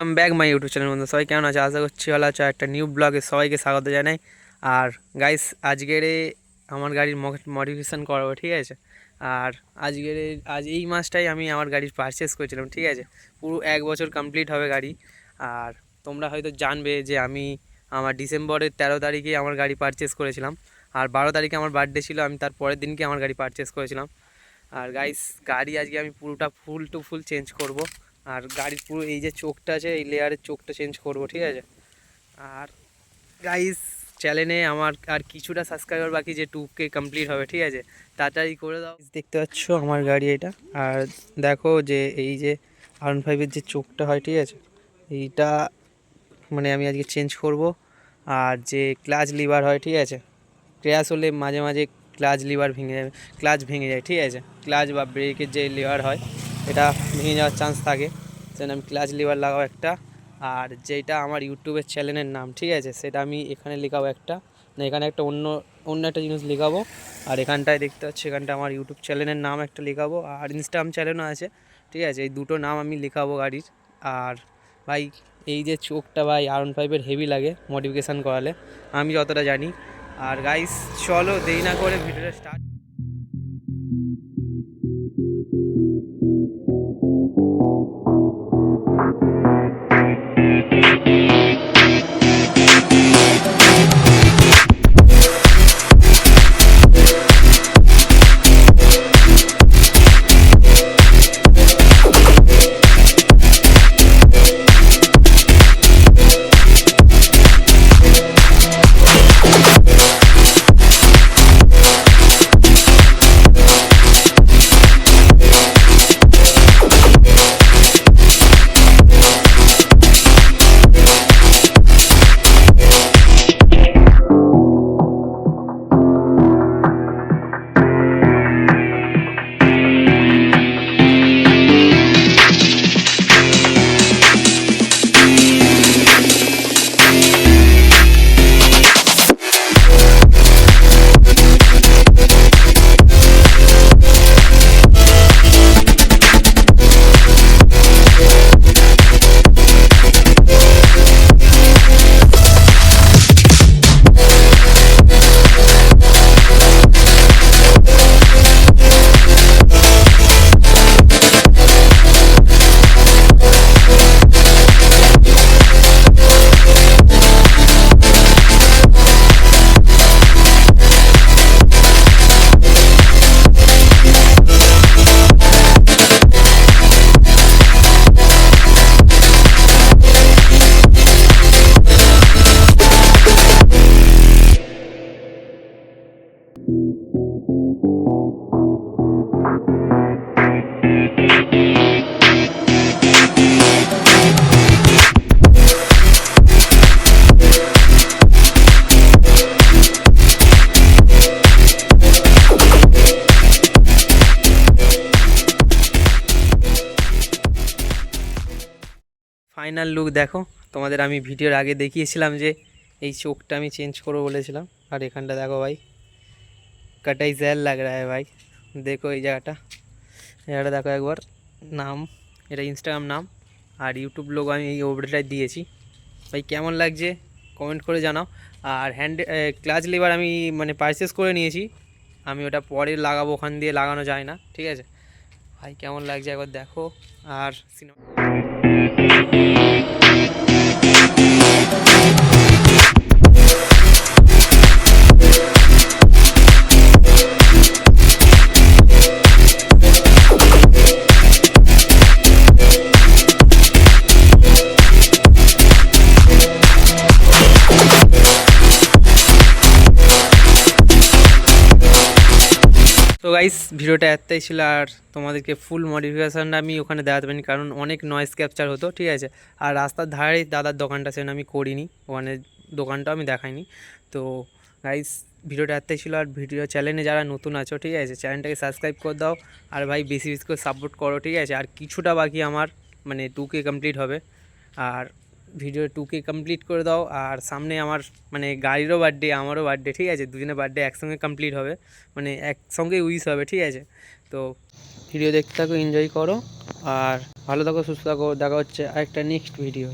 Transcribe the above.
Back my YouTube channel বন্ধু, সবাই কেমন আছে? আশা করছি ভালো আছে। একটা নিউ ব্লগে সবাইকে স্বাগত জানাই। আর গাইস, আমার গাড়ির মডিফিকেশান করাবো, ঠিক আছে? আর আজ এই মাসটাই আমি আমার গাড়ির পারচেস করেছিলাম, ঠিক আছে? পুরো 1 বছর কমপ্লিট হবে গাড়ি। আর তোমরা হয়তো জানবে যে আমি আমার ডিসেম্বরের 13 তারিখে আমার গাড়ি পারচেস করেছিলাম। আর 12 তারিখে আমার বার্থডে ছিল, আমি তার পরের দিনকে আমার গাড়ি পারচেস করেছিলাম। আর গাইস, গাড়ি আজকে আমি পুরোটা ফুল টু ফুল চেঞ্জ করব। আর গাড়ির পুরো এই যে চোখটা আছে, এই লেয়ারের চোখটা চেঞ্জ করব, ঠিক আছে? আর গাইস, চ্যানেলে আমার আর কিছুটা সাবস্ক্রাইবার বাকি, যে 2K কমপ্লিট হবে, ঠিক আছে? তাড়াতাড়ি করে দাও। দেখতে পাচ্ছ আমার গাড়ি এটা। আর দেখো যে এই যে R15-এর যে চোখটা হয়, ঠিক আছে, এইটা মানে আমি আজকে চেঞ্জ করব। আর যে ক্লাচ লিভার হয়, ঠিক আছে, ক্র্যাশ হলে মাঝে মাঝে ক্লাচ ভেঙে যায়, ঠিক আছে? ক্লাচ বা ব্রেকের যে লিভার হয়, এটা ভেঙে যাওয়ার চান্স থাকে, সেজন্য আমি ক্লাচ লিভার লাগাবো একটা। আর যেটা আমার ইউটিউবের চ্যানেলের নাম, ঠিক আছে, সেটা আমি এখানে লেখাবো একটা, না এখানে একটা অন্য অন্য একটা জিনিস লেখাবো। আর এখানটায় দেখতে পাচ্ছি, এখানটা আমার ইউটিউব চ্যানেলের নাম একটা লেখাবো, আর ইনস্টাগ্রাম চ্যানেলও আছে, ঠিক আছে? এই দুটো নাম আমি লেখাবো গাড়ির। আর ভাই, এই যে চোখটা ভাই R15-এর হেভি লাগে মডিফিকেশান করালে, আমি যতটা জানি। আর গাইস, চলো দেরি না করে ভিডিওটা স্টার্ট। ফাইনাল লুক দেখো। তোমাদের আমি ভিডিওর আগে দেখিয়েছিলাম যে এই চোখটা আমি চেঞ্জ করবো বলেছিলাম। আর এখানটা দেখো ভাই, কাটাই জেল লাগ রা হ্যায় ভাই। দেখো এই জায়গাটা দেখো একবার। নাম, এটা ইনস্টাগ্রাম নাম, আর ইউটিউব লোগো আমি এই ওপরেটায় দিয়েছি। ভাই কেমন লাগছে কমেন্ট করে জানাও। আর ক্লাচ লিভার আমি মানে পারচেস করে নিয়েছি, আমি ওটা পরে লাগাবো, ওখান দিয়ে লাগানো যায় না, ঠিক আছে? ভাই কেমন লাগছে একবার দেখো। আর সিনেমা তো গাইস, ভিডিওটা এতটাই ছিল। আর তোমাদেরকে ফুল মডিফিকেশানটা আমি ওখানে দেখাতে পারিনি, কারণ অনেক নয়েজ ক্যাপচার হতো, ঠিক আছে? আর রাস্তার ধারেই দাদার দোকানটা, সেখানে আমি করিনি, ওখানে দোকানটাও আমি দেখাইনি। তো গাইস, ভিডিওটা এতটাই ছিল। আর ভিডিও চ্যানেলে যারা নতুন আছো, ঠিক আছে, চ্যানেলটাকে সাবস্ক্রাইব করে দাও। আর ভাই বেশি বেশি করে সাপোর্ট করো, ঠিক আছে? আর কিছুটা বাকি আমার মানে 2K কমপ্লিট হবে। আর ভিডিও 2K কমপ্লিট করে দাও। আর সামনে আমার মানে গাড়িরও বার্থডে, আমারও বার্থডে, ঠিক আছে? দুজনের বার্থডে একসঙ্গে কমপ্লিট হবে, মানে একসঙ্গে উইশ হবে, ঠিক আছে? তো ভিডিও দেখতে থাকো, এনজয় করো। আর ভালো থাকো, সুস্থ থাকো, দেখা হচ্ছে আরেকটা নেক্সট ভিডিও।